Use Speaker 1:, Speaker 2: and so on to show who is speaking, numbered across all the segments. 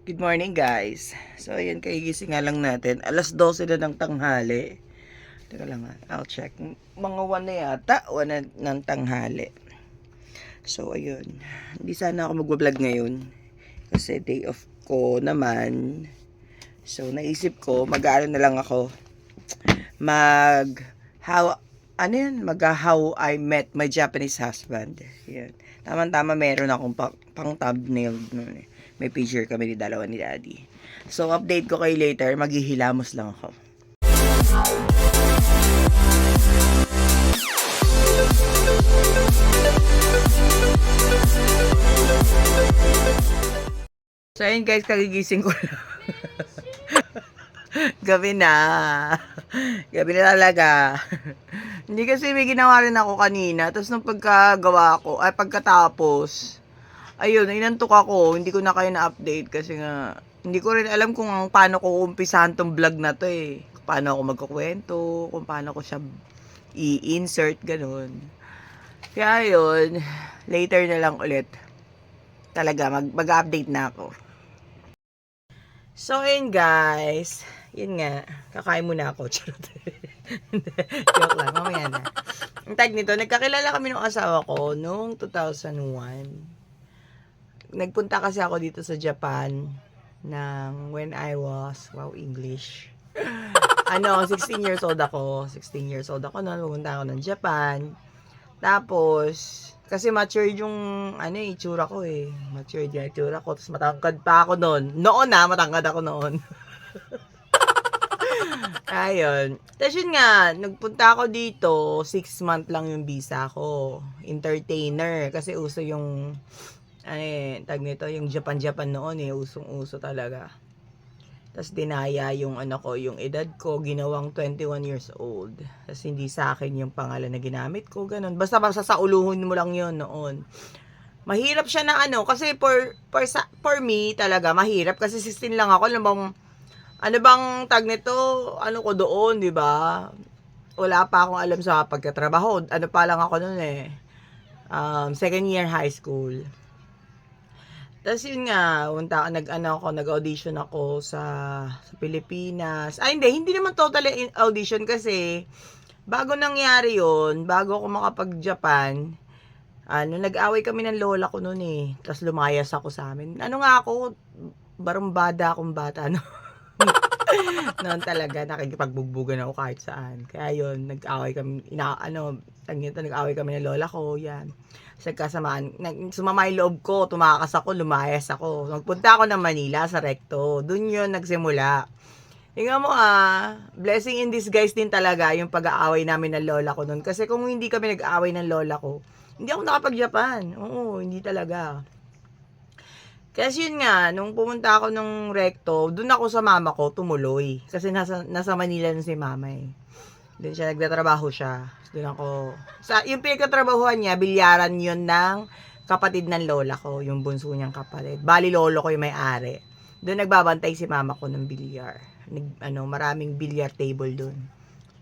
Speaker 1: Good morning guys. So ayun, kagigising nga lang natin. Alas 12 na ng tanghali. Teka lang I'll check. Mga 1 na yata, 1 na ng tanghali. So ayun, hindi sana ako mag-vlog ngayon. Kasi day off ko naman. So naisip ko, mag-aano na lang ako. How I met my Japanese husband. Yan. Tama-tama meron akong pang thumbnail nun eh. May picture kami ni dalawa ni Daddy. So, update ko kayo later. Maghihilamos lang ako. So, ayun guys, kagigising ko lang. Gabi na. Gabi na talaga. Hindi kasi may ginawa rin ako kanina. Tapos nung pagkatapos, ayun, inantok ako. Hindi ko na kayo na-update kasi nga, hindi ko rin alam kung paano ko umpisahan tong vlog na to eh. Kung paano ako magkukwento, kung paano ko siya i-insert, ganun. Kaya ayun, later na lang ulit. Talaga, mag-update na ako. So, ayun guys. Yun nga, kakain muna ako. Joke lang, mamaya na. Ang tag nito, nagkakilala kami ng asawa ko noong 2001. Nagpunta kasi ako dito sa Japan when I was, English. 16 years old ako. 16 years old ako noon, pumunta ako ng Japan. Tapos, kasi matured yung, itsura ko eh. Matured yung itsura ko. Tapos matangkad pa ako noon. Matangkad ako noon. Ayun. Tapos yun nga, nagpunta ako dito, 6 month lang yung visa ko. Entertainer. Kasi uso yung, tag nito, yung Japan noon eh. Usong-uso talaga. Tapos dinaya yung yung edad ko, ginawang 21 years old. Tapos hindi sa akin yung pangalan na ginamit ko, ganun. Basta sauluhon mo lang yun noon. Mahirap siya na kasi for me talaga, mahirap. Kasi 16 lang ako, ano bang tag nito, ko doon, di ba? Wala pa akong alam sa pagkatrabaho. Ano pa lang ako noon eh. Second year high school. Tapos yun nga, nag-audition ako sa Pilipinas. Hindi naman totally audition kasi bago nangyari yun, bago ako makapag-Japan, nag-away kami ng lola ko noon eh. Tapos lumayas ako sa amin. Ako, barumbada akong bata, no? Noon talaga, nakikipagbubugan ako kahit saan. Kaya yun, nag-away kami, nag-away kami ng lola ko, yan. Nagkasamaan, sumama yung loob ko, tumakas ako, lumayas ako. Nagpunta ako ng Manila sa Recto. Doon yun nagsimula. Tingnan mo blessing in disguise din talaga yung pag-aaway namin ng lola ko noon. Kasi kung hindi kami nag-aaway ng lola ko, hindi ako nakapag-Japan. Oo, hindi talaga. Kasi yun nga, nung pumunta ako ng Recto, doon ako sa mama ko, tumuloy. Kasi nasa Manila na si mama eh. Doon siya, nagtatrabaho siya. Doon ako, yung pinagtatrabahuan niya, bilyaran yun ng kapatid ng lola ko, yung bunso niyang kapatid. Bali lolo ko yung may-ari. Doon nagbabantay si mama ko ng bilyar. Maraming bilyar table doon.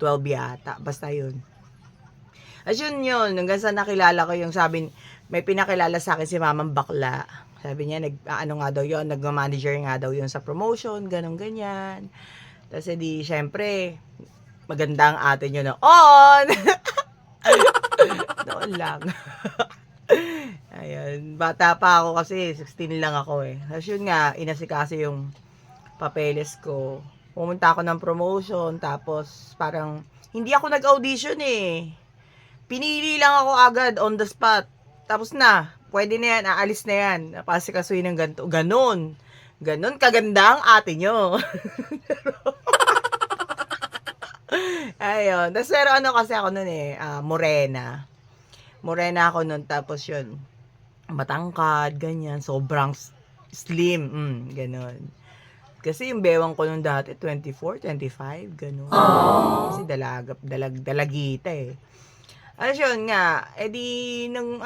Speaker 1: 12 yata, basta yun. As yun, hanggang sa nakilala ko yung may pinakilala sa akin si mamang bakla. Sabi niya, nagma-manager nga daw yun sa promotion, ganyan. Tapos syempre, maganda ang ate nyo na on! Noon lang. Ayun, bata pa ako kasi, 16 lang ako eh. Tapos yun nga, inasikaso yung papeles ko. Pumunta ako ng promotion, tapos parang, hindi ako nag-audition eh. Pinili lang ako agad, on the spot. Tapos pwede na yan, aalis na yan. Napasikasuhin ng ganito. Ganon kaganda ang ate nyo. Ayun. Tapos pero kasi ako nun eh, morena. Morena ako nun, tapos yun, matangkad, ganyan, sobrang slim, ganon. Kasi yung bewang ko nun dati, 24, 25, ganon. Kasi dalagita eh. Yun nga, edi nung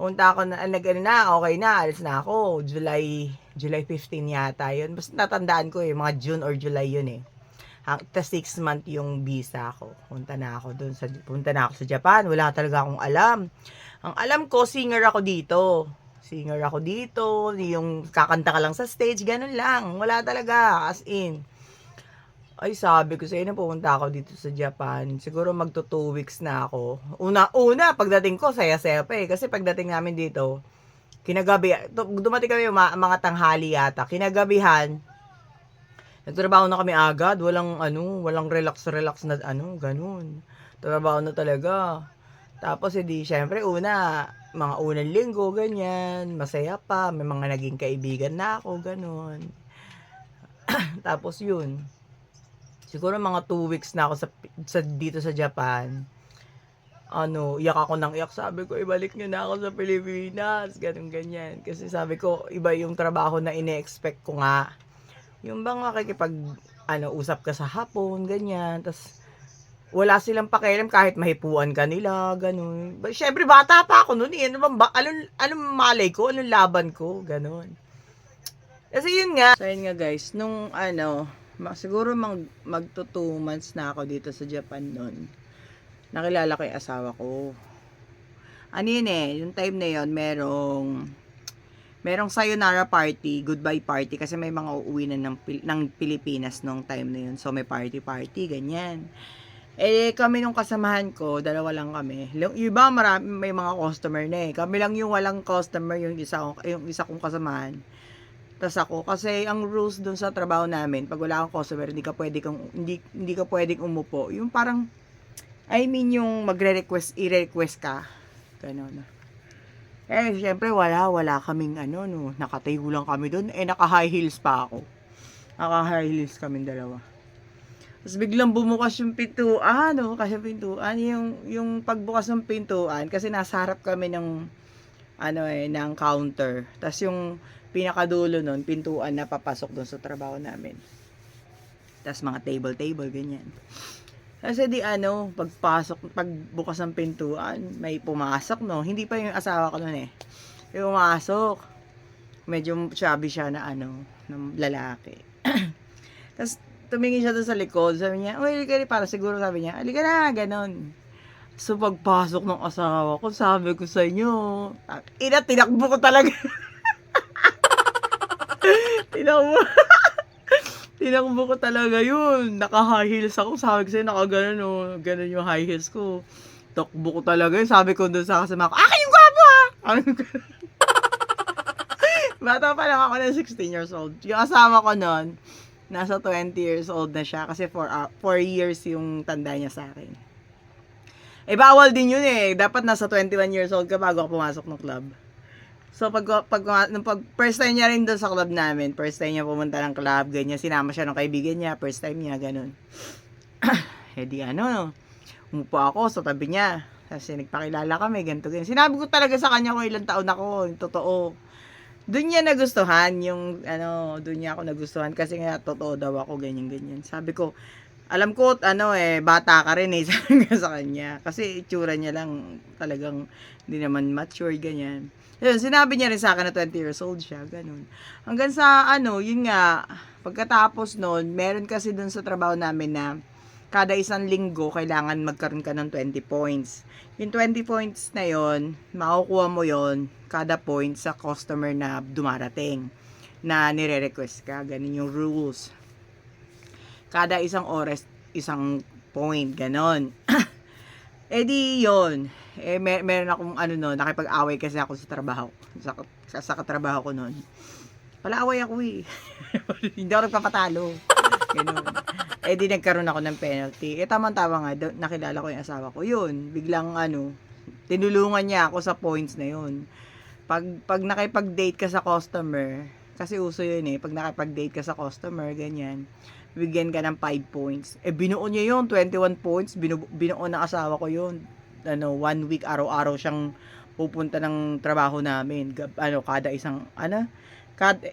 Speaker 1: punta ako okay na, alis na ako. July 15 yata yun. Basta natandaan ko mga June or July yun eh. Hanggang 6 month yung visa ko. Punta na ako sa Japan. Wala talaga akong alam. Ang alam ko, singer ako dito. singer ako dito, yung kakanta ka lang sa stage, ganun lang. Wala talaga, as in. Ay, sabi ko sa'yo na pupunta ako dito sa Japan. Siguro magto 2 weeks na ako. Una, pagdating ko, saya-saya pa eh. Kasi pagdating namin dito, kinagabi, dumating kami mga tanghali yata. Kinagabihan, nagtrabaho na kami agad. Walang relax-relax na ganun. Trabaho na talaga. Tapos, edi, syempre, mga unang linggo, ganyan. Masaya pa. May mga naging kaibigan na ako, ganun. Tapos, yun. Siguro mga 2 weeks na ako dito sa Japan. Iyak ako ng iyak. Sabi ko, ibalik niyo na ako sa Pilipinas. Ganun, ganyan. Kasi sabi ko, iba yung trabaho na ine-expect ko nga. Yung bang usap ka sa hapon, ganyan. Tapos, wala silang pakialam kahit mahipuan ka nila, ganun. Siyempre, bata pa ako noon eh. Anong malay ko? Anong laban ko? Ganun. Kasi yun nga. So, yun nga guys, siguro magto 2 months na ako dito sa Japan noon. Nakilala ko yung asawa ko. Yung time na yun, merong sayonara party, goodbye party, kasi may mga uuwi na ng Pilipinas nung time na yun. So, may party, ganyan. Kami nung kasamahan ko, dalawa lang kami. Yung iba, may mga customer na eh. Kami lang yung walang customer, yung isa kong kasamahan. Tas ako, kasi ang rules dun sa trabaho namin, pag wala kang customer, hindi ka pwedeng umupo. Yung parang, yung i-request ka. Ganun. Syempre, wala kaming nakatayo lang kami dun. Naka-high heels pa ako. Naka-high heels kaming dalawa. Tapos biglang bumukas yung pintuan, kasi pintuan, yung pagbukas ng pintuan, kasi nasa harap kami ng counter. Tapos yung pinakadulo nun, pintuan na papasok dun sa trabaho namin. Tapos mga table, ganyan. Kasi pagbukas ng pintuan, may pumasok, hindi pa yung asawa ko nun eh. Yung pumasok, medyo chubby siya na ng lalaki. Tapos, tumingin siya dun sa likod, sabi niya, para siguro sabi niya, halika na, ganon. So, pagpasok ng asawa ko, sabi ko sa inyo, tinakbo ko talaga. Tinakbo ko talaga yun. Naka-high heels ako. Sabi ko sa'yo, ganun yung high heels ko. Takbo ko talaga yun. Sabi ko dun sa kasama ko, yung gwapo ha! Bata pa lang ako na 16 years old. Yung asawa ko nun, nasa 20 years old na siya. Kasi 4 years yung tanda niya sa akin. Bawal din yun eh. Dapat nasa 21 years old ka bago ka pumasok ng club. So, pag first time niya rin doon sa club namin, first time niya pumunta ng club, ganyan, sinama siya ng kaibigan niya, first time niya, ganun. Umupo ako sa tabi niya. Kasi nagpakilala kami, ganito, ganyan. Sinabi ko talaga sa kanya kung ilang taon ako, totoo. Doon niya nagustuhan, doon niya ako nagustuhan, kasi nga, totoo daw ako, ganyan, ganyan. Sabi ko, alam ko, bata ka rin eh, sabi ko sa kanya. Kasi itsura niya lang, talagang, hindi naman mature, ganyan. Yun, sinabi niya rin sa akin na 20 years old siya, ganun. Hanggang sa, yun nga, pagkatapos nun, meron kasi dun sa trabaho namin na kada isang linggo, kailangan magkaroon ka ng 20 points. Yung 20 points na yon, makukuha mo yon kada point sa customer na dumarating, na nire-request ka, ganun yung rules. Kada isang oras, isang point, ganon. Di yun. Meron akong nakipag-away kasi ako sa trabaho. Sa katrabaho ko noon. Pala-away ako eh. Hindi ako nagpapatalo. Ganun. Di nagkaroon ako ng penalty. Tama-tama nga, nakilala ko yung asawa ko. Yun, biglang tinulungan niya ako sa points na yun. Pag nakipag-date ka sa customer, kasi uso yun eh, pag nakipag-date ka sa customer, ganyan, bigyan ka ng 5 points. Binuo niya yun, 21 points, binuo ng asawa ko yun. 1 week, araw-araw siyang pupunta ng trabaho namin. Kada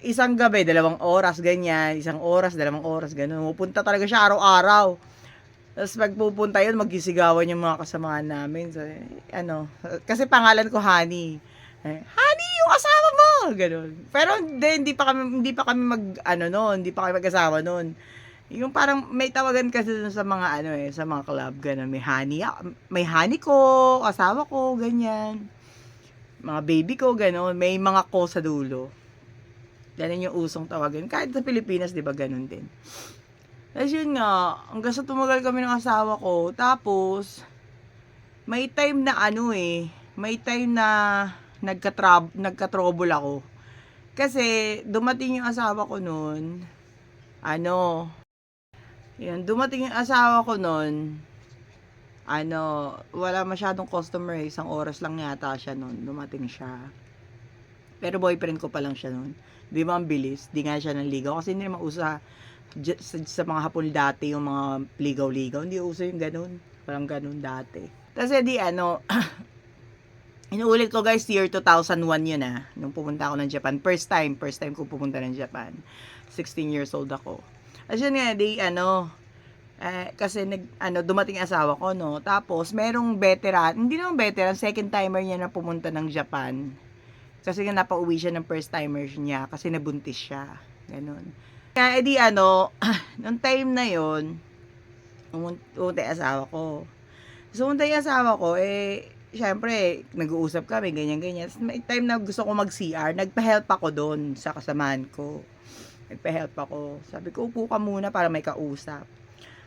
Speaker 1: isang gabi, 2 oras, ganyan, 1 oras, 2 oras, ganun. Pupunta talaga siya araw-araw. Tapos pagpupunta yun, magkisigawan yung mga kasamahan namin. So, kasi pangalan ko Honey. Honey, yung asawa mo! Ganun. Pero hindi pa kami mag-asawa noon. Yung parang may tawagan kasi dun sa mga sa mga club, ganun, may honey ko, asawa ko, ganyan. Mga baby ko, gano'n. May mga ko sa dulo. Ganun yung usong tawagin. Kahit sa Pilipinas, di ba, ganun din. Tapos yun nga, hanggang sa tumagal kami ng asawa ko. Tapos, may time na may time na nagka-trouble ako. Kasi, dumating yung asawa ko noon, dumating yung asawa ko noon, wala masyadong customer, isang oras lang yata siya noon, dumating siya. Pero boyfriend ko pa lang siya noon. Di ba ang bilis? Di nga siya nanligaw. Kasi hindi naman uso sa mga hapon dati yung mga ligaw-ligaw. Hindi uso yung ganun. Parang ganun dati. Kasi inuulit ko guys, year 2001 yun nung pumunta ako ng Japan. First time ko pumunta ng Japan. 16 years old ako. As yun nga, kasi dumating asawa ko, no. Tapos merong veteran, hindi naman veteran, second timer niya na pumunta ng Japan. Kasi nga napauwi siya ng first timer niya kasi nabuntis siya. Ganun. Kaya nung time na yon, umuntay asawa ko. So, umuntay asawa ko, syempre, nag-uusap kami, ganyan-ganyan. May time na gusto ko mag-CR, nagpa-help ako doon sa kasamahan ko. Nagpa-help ako. Sabi ko, upo ka muna para may kausap.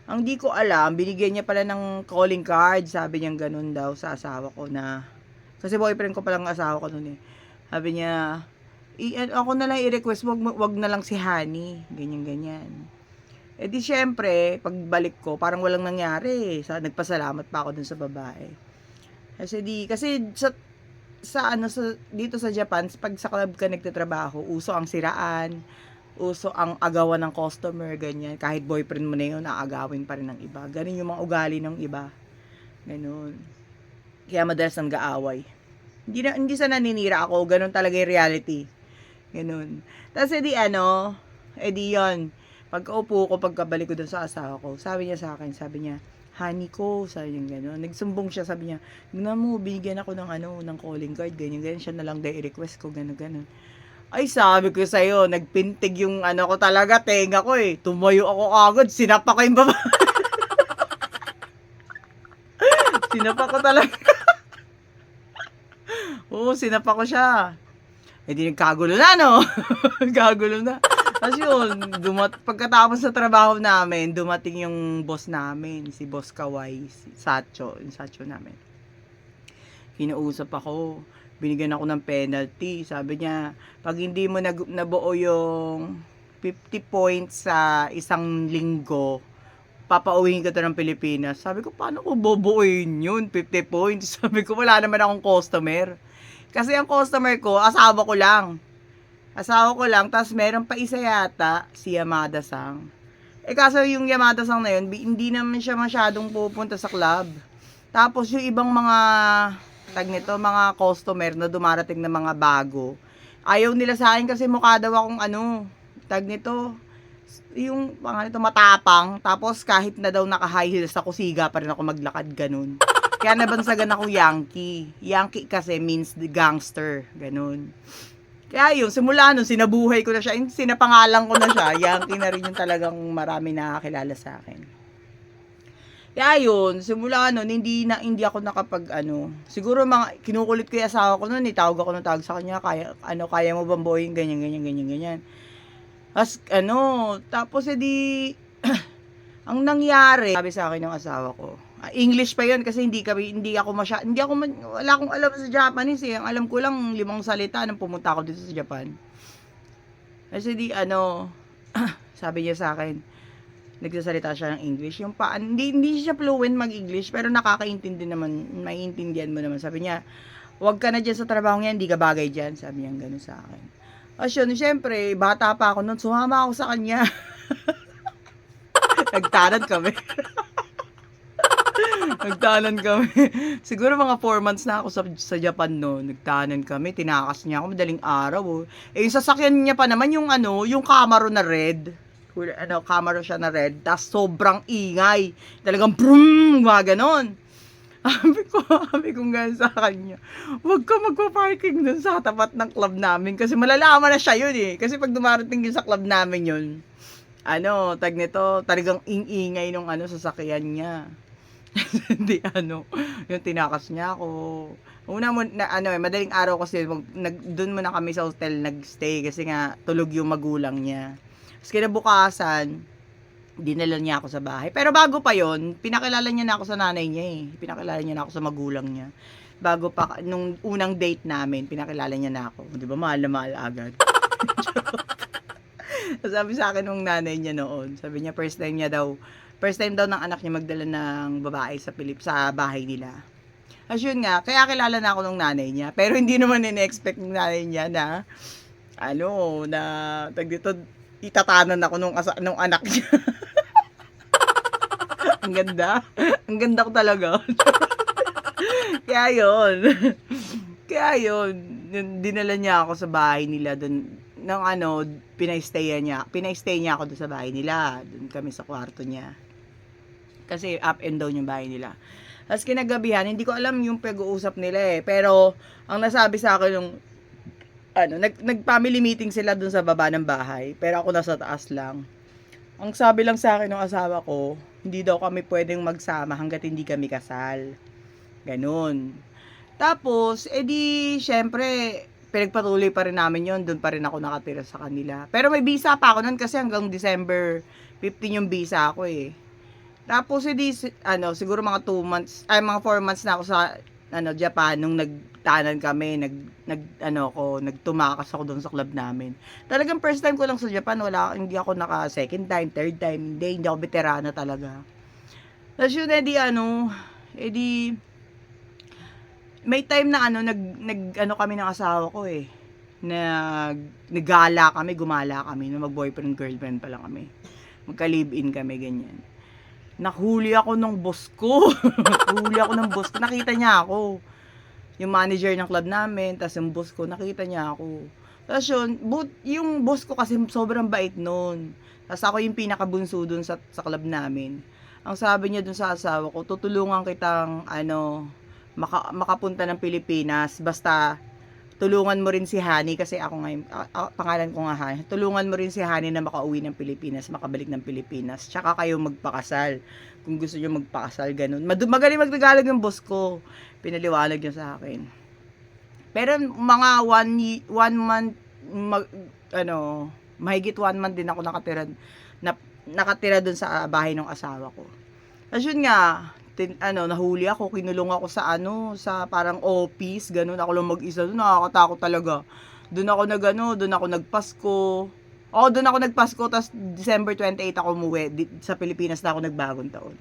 Speaker 1: Ang di ko alam, binigyan niya pala ng calling card. Sabi niya ganun daw sa asawa ko na, kasi boyfriend ko palang asawa ko noon Sabi niya, ako na lang i-request, wag na lang si Honey. Ganyan-ganyan. Di syempre, pagbalik ko, parang walang nangyari. Nagpasalamat pa ako dun sa babae. Kasi dito sa Japan, pag sa club ka nagtatrabaho, uso ang siraan, uso ang agawan ng customer, ganyan. Kahit boyfriend mo na yun, aagawin pa rin ng iba. Ganun yung mga ugali ng iba. Ganun. Kaya madalas nang gaaway. Hindi sa naninira ako, ganun talaga yung reality. Ganun. Tapos yun. Pagkaupo ko, pagkabalik ko dun sa asawa ko, sabi niya sa akin, Honey ko, sabi niya gano'n. Nagsumbong siya, sabi niya, binigyan ako ng calling card, ganyan, siya na lang i-request ko, gano'n. Ay, sabi ko sa'yo, nagpintig yung ko talaga, tenga ko Tumayo ako agad, sinapa ko yung baba. Sinapa ko talaga. Oo, sinapa ko siya. Di nagkagulo na, no? Nagkagulo na. Tapos yun, pagkatapos sa trabaho namin, dumating yung boss namin, si Boss Kawai, si Sacho, yung Sacho namin. Kinausap ako, binigyan ako ng penalty. Sabi niya, pag hindi mo nabuo yung 50 points sa isang linggo, papauwiin ka to ng Pilipinas. Sabi ko, paano ko bubuuin yun? 50 points. Sabi ko, wala naman akong customer. Kasi ang customer ko, asawa ko lang. Tapos meron pa isa yata, si Yamada-san. Kaso yung Yamada-san na yun, hindi naman siya masyadong pupunta sa club. Tapos yung ibang mga, mga customer na dumarating na mga bago, ayaw nila sa akin kasi mukha daw akong yung matapang. Tapos kahit na daw naka-high heels ako, siga pa rin ako maglakad, ganun. Kaya nabansagan ako Yankee. Yankee kasi means the gangster, ganun. Kaya yun, simula nun, sinabuhay ko na siya. Sinapangalan ko na siya. Yankee na rin yung talagang marami nakakilala sa akin. Kaya yun, simula nun, hindi ako nakapag siguro kinukulit ko yung asawa ko nun, tawag ako ng tawag sa kanya, kaya mo bang buhayin, ganyan. Tapos ang nangyari, sabi sa akin ng asawa ko, English pa yun kasi wala akong alam sa Japanese Ang alam ko lang 5 salita nang pumunta ako dito sa Japan. Kasi sabi niya sa akin, nagsasalita siya ng English. Hindi siya fluent mag-English pero nakakaintindi naman, maiintindihan mo naman. Sabi niya, wag ka na dyan sa trabaho niya, hindi ka bagay dyan. Sabi niya gano'n sa akin. Yun, syempre, bata pa ako noon, sumama ako sa kanya. Nagtanan kami. Siguro mga 4 months na ako sa Japan noon. Nagtanan kami, tinakas niya ako madaling araw. Yung sasakyan niya pa naman yung yung Camaro na red. Camaro siya na red. Tas sobrang ingay. Talagang brum, mga ganon. Sabi ko nga sa kanya, wag ka magpa-parking dun sa tapat ng club namin kasi malalaman na siya yun Kasi pag dumarating yun sa club namin yun, talagang ingay nung sasakyan niya. Hindi yung tinakas niya ako. Una mo na ano, madaling araw kasi doon muna kami sa hotel nagstay kasi nga tulog yung magulang niya. Tapos kinabukasan, dinala niya ako sa bahay. Pero bago pa yon, pinakilala niya na ako sa nanay niya eh. Pinakilala niya na ako sa magulang niya. Bago pa, nung unang date namin, pinakilala niya na ako. Di ba, mahal na mahal agad. Sabi sa akin nung nanay niya noon, sabi niya first time daw ng anak niya magdala ng babae sa sa bahay nila. As yun nga, kaya kilala na ako nung nanay niya. Pero hindi naman in-expect ng nanay niya na, dito, itatanan ako nung anak niya. Ang ganda. Ang ganda ko talaga. Kaya yun, dinala niya ako sa bahay nila doon, pinay-stay niya ako doon sa bahay nila. Doon kami sa kwarto niya. Kasi up and down yung bahay nila. Tapos kinagabihan, hindi ko alam yung pag-uusap nila eh. Pero, ang nasabi sa akin yung, nag-family meeting sila doon sa baba ng bahay. Pero ako nasa taas lang. Ang sabi lang sa akin ng asawa ko, hindi daw kami pwedeng magsama hanggat hindi kami kasal. Ganun. Tapos, syempre, pinagpatuloy pa rin namin yon, doon pa rin ako nakatira sa kanila. Pero may visa pa ako nun kasi hanggang December 15 yung visa ako eh. Tapos, siguro mga 4 months na ako sa, Japan, nung nagtanan kami, nagtumakas ako doon sa club namin. Talagang first time ko lang sa Japan, hindi ako naka second time, third time, hindi ako veterana talaga. Tapos yun, may time na kami ng asawa ko eh. Gumala kami, mag-boyfriend, girlfriend pa lang kami. Magka-live-in kami, ganyan. Nahuli ako ng boss ko. Nakita niya ako. Yung manager ng club namin, tapos yung boss ko, nakita niya ako. Tapos yung boss ko kasi sobrang bait nun. Tapos ako yung pinakabunso dun sa club namin. Ang sabi niya dun sa asawa ko, tutulungan kitang, makapunta ng Pilipinas. Basta, tulungan mo rin si Hani, kasi ako ngayon, pangalan ko nga Hani, tulungan mo rin si Hani na makauwi ng Pilipinas, makabalik ng Pilipinas, tsaka kayo magpakasal, kung gusto nyo magpakasal, ganun. Magaling magtagalog yung boss ko, pinaliwanag niya sa akin. Pero mga one month, mahigit 1 month din ako nakatira dun sa bahay ng asawa ko. Tapos yun nga, nahuli ako, kinulong ako sa parang office, ganun, ako lang mag-isa doon, nakakatakot talaga. Doon ako nagpasko. Doon ako nagpasko, tas December 28 ako umuwi, sa Pilipinas na ako nagbagong taon.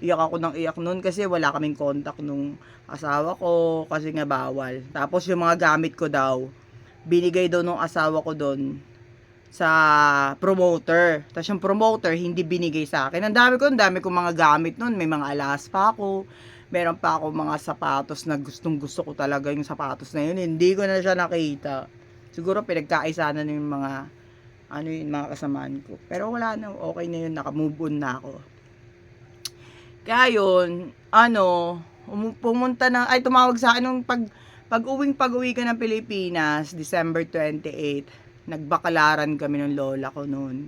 Speaker 1: Iyak ako ng iyak noon kasi wala kaming contact nung asawa ko, kasi nga bawal. Tapos yung mga gamit ko daw, binigay daw nung asawa ko doon sa promoter. Tapos yung promoter, hindi binigay sa akin. Ang dami ko mga gamit nun. May mga alas pa ako. Meron pa ako mga sapatos na gusto ko talaga yung sapatos na yun. Hindi ko na siya nakita. Siguro pinagkaisa na yung mga mga kasamaan ko. Pero wala na, okay na yun. Naka-move on na ako. Kaya yun, tumawag sa akin nung pag-uwi ka ng Pilipinas, December 28, nagbakalaran kami ng lola ko noon.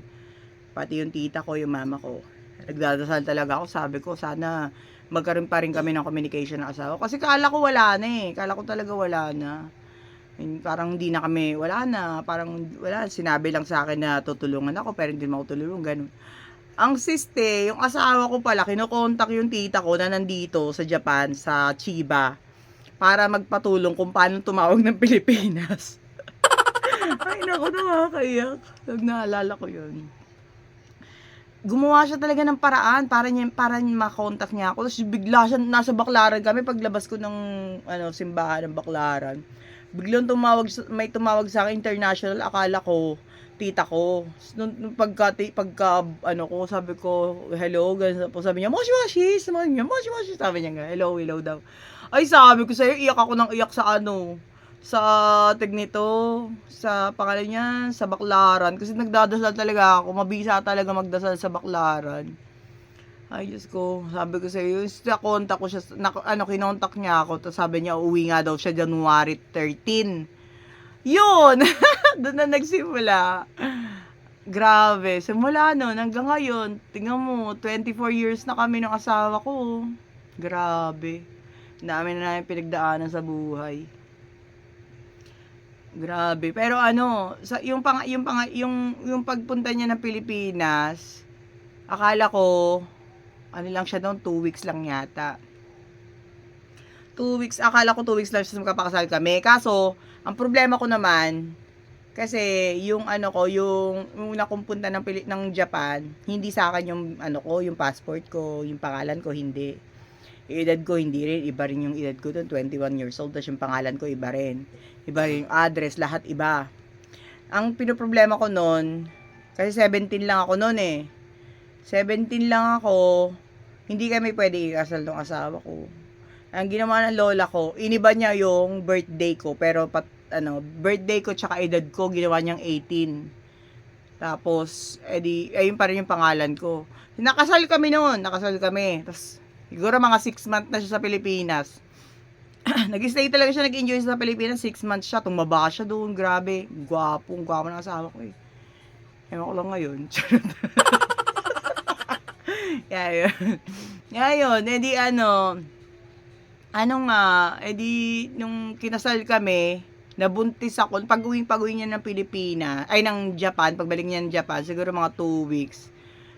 Speaker 1: Pati yung tita ko, yung mama ko. Nagdadasal talaga ako. Sabi ko, sana magkaroon pa rin kami ng communication ng asawa. Kasi kala ko wala na eh. Kala ko talaga wala na. Parang hindi na kami, wala na. Parang wala. Sinabi lang sa akin na tutulungan ako, pero hindi mo ako tulungan. Ganun. Ang siste, yung asawa ko pala, kinokontak yung tita ko na nandito sa Japan, sa Chiba, para magpatulong kung paano tumawag ng Pilipinas. Ay, naku, nakakaiyak. Naalala ko yun. Gumawa siya talaga ng paraan para makontak niya ako. Tapos bigla siya, nasa Baclaran kami, paglabas ko ng simbahan ng Baclaran. Biglang may tumawag sa akin, international, akala ko, tita ko. Nung sabi ko, hello, ganun po, sabi niya, moshi, sabi niya nga, hello daw. Ay, sabi ko sa'yo, iyak ako ng iyak sa pangalan niya, sa Baclaran, kasi nagdadasal talaga ako, mabisa talaga magdasal sa Baclaran. Ay, Diyos ko, sabi ko sa iyo, kontak ko siya, kinontak niya ako, tapos sabi niya, uuwi nga daw siya January 13. Yun! Doon na nagsimula. Grabe, simula nun, hanggang ngayon, tingnan mo, 24 years na kami ng asawa ko. Grabe. Dami na namin pinagdaanan sa buhay. Grabe. Pero ano, sa yung pagpunta niya ng Pilipinas, akala ko ano lang siya doon, 2 weeks lang yata. 2 weeks, akala ko 2 weeks lang siya magpapakasal kami. Kaso, ang problema ko naman, kasi yung ano ko, yung una kong punta ng Japan, hindi sa akin yung ano ko, yung passport ko, yung pangalan ko, hindi. Yung edad ko, hindi rin. Iba rin yung edad ko doon, 21 years old. Tapos yung pangalan ko, iba rin. Iba rin yung address, lahat iba. Ang pinoproblema ko noon, kasi 17 lang ako noon eh. 17 lang ako, hindi kami pwede ikasal ng asawa ko. Ang ginawa ng lola ko, iniba niya yung birthday ko, pero birthday ko tsaka edad ko, ginawa niyang 18. Tapos, ayun pa rin yung pangalan ko. Nakasal kami noon, Tapos, siguro mga 6 months na siya sa Pilipinas. Nag-stay talaga siya, nag-enjoy sa Pilipinas, 6 months siya, tumaba siya doon, grabe. Gwapo ng asawa ko eh. Ewan ko lang ngayon. Ngayon, nung kinasal kami, nabuntis ako, pag-uwi niya ng Pilipinas, ng Japan, pagbalik niya ng Japan, siguro mga 2 weeks,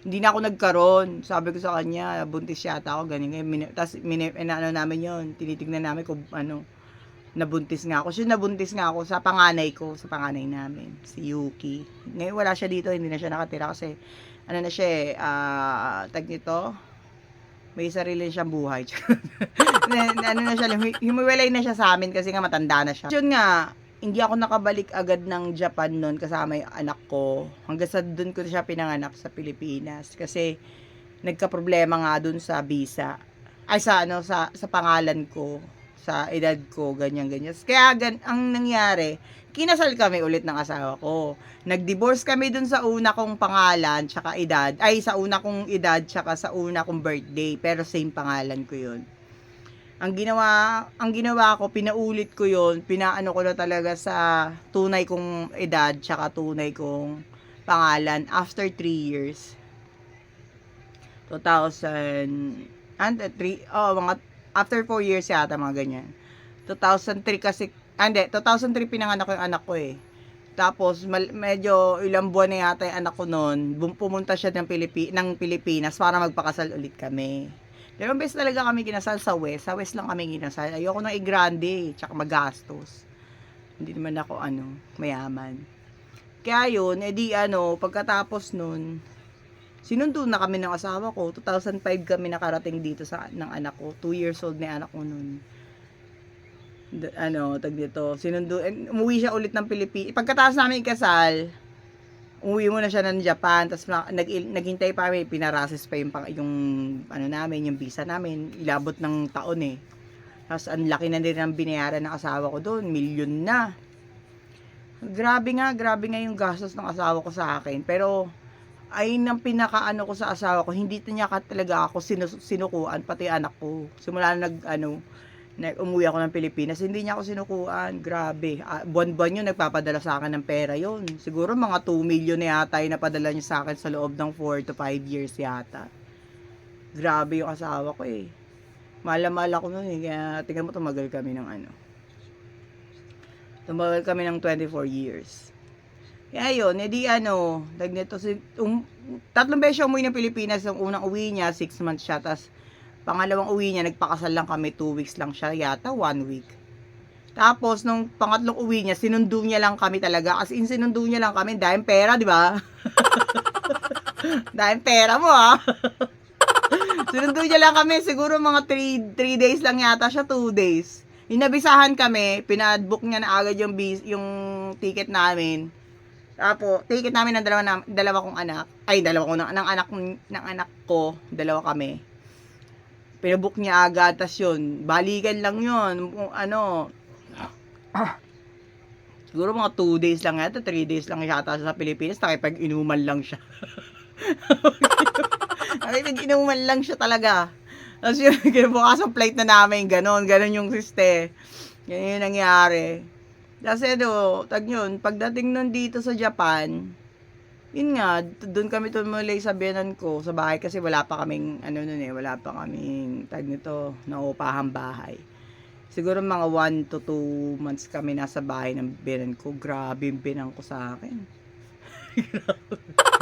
Speaker 1: hindi na ako nagkaroon. Sabi ko sa kanya, buntis yata ako, ganyan. Tapos, namin yun, tinitignan namin kung nabuntis nga ako. Nabuntis nga ako sa panganay namin, si Yuki. Ngayon, wala siya dito, hindi na siya nakatira kasi, na siya tag nito, may sarili siyang buhay. Himiwalay na siya sa amin kasi nga matanda na siya. Yun nga, hindi ako nakabalik agad ng Japan noon kasama yung anak ko. Hanggang sa doon ko siya pinanganak sa Pilipinas kasi nagka-problema nga doon sa visa. Sa pangalan ko, sa edad ko, ganyan. Kaya ang nangyari, kinasal kami ulit ng asawa ko. Nag-divorce kami dun sa una kong pangalan, tsaka edad. Sa una kong edad, tsaka sa una kong birthday. Pero same pangalan ko yun. Ang ginawa ko, pinaulit ko yun. Pinaano ko na talaga sa tunay kong edad, tsaka tunay kong pangalan. After 3 years. after 4 years yata, mga ganyan. 2003 kasi, 2003 pinanganak ko yung anak ko eh. Tapos, medyo ilang buwan na yata yung anak ko noon, pumunta siya ng Pilipinas para magpakasal ulit kami. Dalawang beses talaga kami kinasal sa West. Sa West lang kami kinasal. Ayoko nang i-grande, tsaka magastos. Hindi naman ako, mayaman. Kaya yun, pagkatapos nun, sinundo na kami ng asawa ko. 2005 kami nakarating dito ng anak ko. 2 years old na anak ko nun. Umuwi siya ulit ng Pilipinas. Pagkatapos namin ikasal, umuwi muna siya ng Japan. Tapos naghintay pa kami, pinarasis pa yung visa namin. Ilabot ng taon eh. Tapos ang laki na din ang binayaran ng asawa ko doon. $1,000,000 na. Grabe nga yung gastos ng asawa ko sa akin. Pero, ayun ang pinakaano ko sa asawa ko, hindi niya talaga ako sinukuan, pati anak ko. Simula umuwi ako ng Pilipinas, hindi niya ako sinukuan. Grabe. Buwan-buwan yun, nagpapadala sa akin ng pera yun. Siguro mga 2 million na yata yung napadala niya sa akin sa loob ng 4 to 5 years yata. Grabe yung asawa ko eh. Mahal ako nun eh. Kaya tingnan mo, tumagal kami ng 24 years. Kaya yun, tatlong beses siya umuwi ng Pilipinas. Yung unang uwi niya, 6 months siya. Tapos, pangalawang uwi niya, nagpakasal lang kami, 2 weeks lang siya yata, 1 week. Tapos, nung pangatlong uwi niya, sinundo niya lang kami talaga. As in, sinundo niya lang kami, dahil pera, di ba? Dahil pera mo, Sinundo niya lang kami, siguro mga 3 days lang yata siya, 2 days. Inabisahan kami, pinadbook niya na agad yung ticket namin. Tapos, ticket namin ng dalawa kong anak. Ng anak ko, dalawa kami. Pinabook niya agad, tas yun, balikan lang yun. Siguro mga 2 days lang yata, 3 days lang yata sa Pilipinas, nakipag-inuman lang siya. Nakipag-inuman lang siya talaga. Tapos yun, bukas ang flight na namin, ganon yung siste. Yan yung nangyari. Kasi pagdating nun dito sa Japan, yun nga, doon kami tumulay sa biyanan ko, sa bahay kasi wala pa kaming, wala pa kaming, tag nito, naupahang bahay. Siguro mga 1 to 2 months kami nasa bahay ng biyanan ko. Grabe yung binang ko sa akin.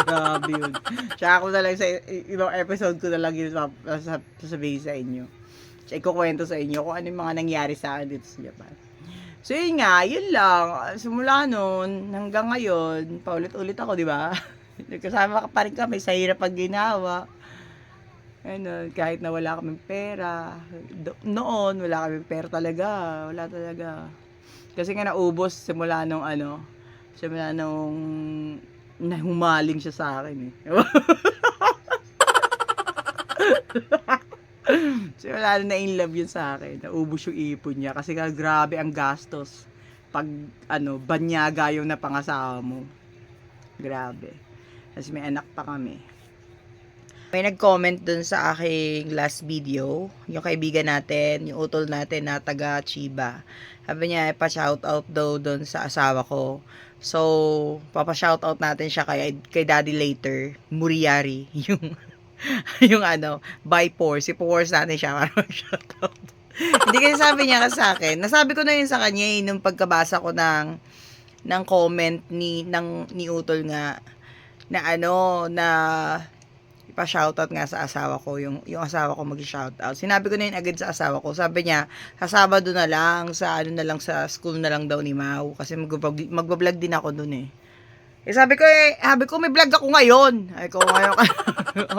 Speaker 1: Grabe yun. Tsaka ako na lang sa ibang episode ko na lang yun sasabihin sa inyo. Tsaka ikukwento sa inyo kung ano yung mga nangyari sa akin dito sa Japan. So yun nga, yun lang. Simula nun, hanggang ngayon, paulit-ulit ako, di ba? Nagkasama pa rin kami sa hirap pag ginawa. Ano, kahit na wala kaming pera. Noon, wala kaming pera talaga. Wala talaga. Kasi nga naubos simula nung nahumaling siya sa akin eh. So, wala na in love yun sa akin. Naubos yung ipon niya. Kasi nga, grabe ang gastos. Pag, banyaga yung napangasawa mo. Grabe. Kasi may anak pa kami. May nag-comment dun sa aking last video. Yung kaibigan natin, yung utol natin na taga Chiba. Sabi niya, pa-shoutout daw dun sa asawa ko. So, papa-shoutout natin siya kay Daddy later. Muriyari. Yung by force. Ipo-force natin siya para mag-shoutout. Hindi kasi sabi niya sa akin. Nasabi ko na yun sa kanya nung pagkabasa ko ng comment ni utol nga na ipa-shoutout nga sa asawa ko, yung asawa ko mag-shoutout. Sinabi ko na yun agad sa asawa ko. Sabi niya, sa Sabado na lang, sa sa school na lang daw ni Mau. Kasi magbablog din ako dun eh. Sabi ko may vlog ako ngayon.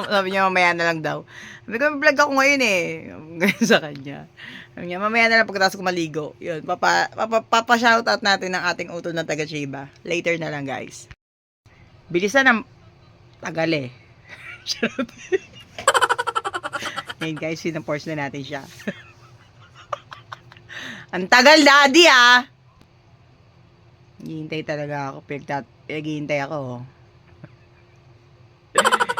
Speaker 1: Sabi niya, mamaya na lang daw. Sabi ko, may vlog ako ngayon eh. Ganyan sa kanya. Sabi niya, mamaya na lang pagkatapos ko maligo. Yun, papa-shoutout natin ng ating utol na taga Chiba. Later na lang guys. Bilisan ng tagal eh. Ngayon guys, sinapors na natin siya. Ang tagal, daddy ah! Hihintay talaga ako. Naghihintay ako.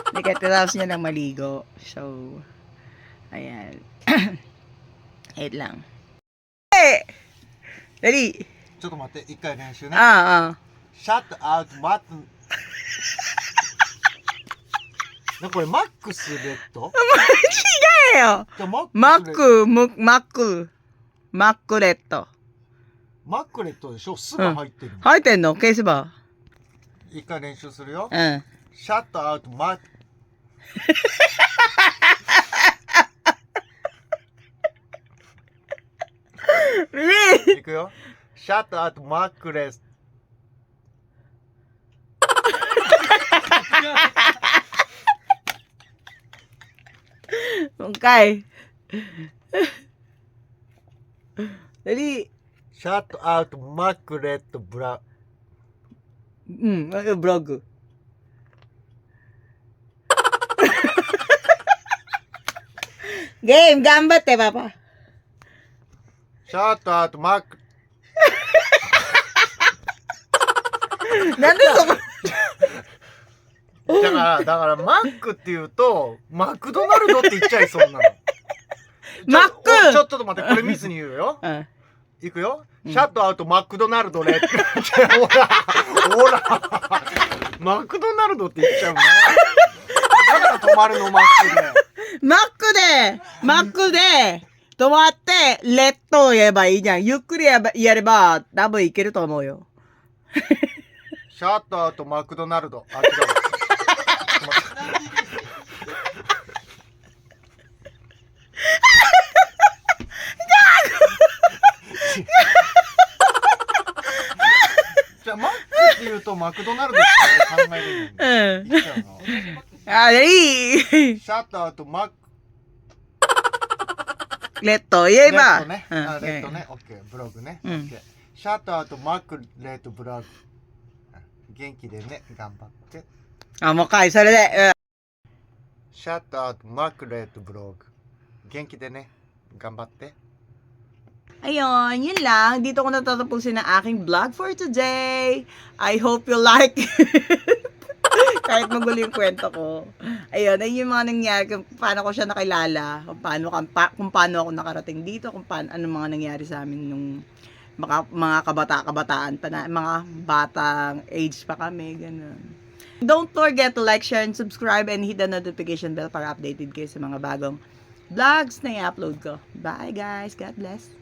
Speaker 1: Hindi katapos niya ng maligo. So, ayan. Wait lang. Eh! Dali!
Speaker 2: ちょっと待って、一回練習ね。シャットアウト、マット。これマックスレッド
Speaker 1: 違うよマックレット。
Speaker 2: マックレットでしょ、すが入ってる、
Speaker 1: 入ってんのケースバ
Speaker 2: ー。一回練習するよ。シャットアウト、マック。いくよ。シャットアウト、マックレス。
Speaker 1: Okay. Dali.
Speaker 2: Shout out Margaret Brog.
Speaker 1: Brog. Game, gambatte, papa.
Speaker 2: Shout out Mark.
Speaker 1: なんでそこ
Speaker 2: だからマックって言うとマクドナルドって言っちゃいそうなの。
Speaker 1: マック
Speaker 2: ちょっと待って、これミスに言うよ。いくよ。シャットアウトマクドナルドね。ほらマクドナルドって言っちゃうね。だから止まるのマックで。
Speaker 1: マックで止まってレッドを言えばいいじゃん。ゆっくりやれば多分いけると思うよ。
Speaker 2: シャットアウトマクドナルド。あ、違う。じゃあマックって言うとマクドナルドって考えるの。
Speaker 1: あ、いい。
Speaker 2: シャットアウトマック。
Speaker 1: レッド言えば。
Speaker 2: レッドね。オッケー。ブログね。オッケー。シャットアウトマックレッドブログ。元気でね、頑張って。
Speaker 1: あ、もう一回、それで。
Speaker 2: シャットアウトマックレッドブログ。元気でね、頑張って。
Speaker 1: Ayun, yun lang. Dito ko natatapusin ang aking vlog for today. I hope you like it. Kahit magulo yung kwento ko. Ayun, ayun yung mga nangyari, kung paano ko siya nakilala, kung paano ako nakarating dito, anong mga nangyari sa amin nung mga kabataan pa na, mga batang age pa kami, ganun. Don't forget to like, share, and subscribe and hit the notification bell para updated kayo sa mga bagong vlogs na i-upload ko. Bye guys. God bless.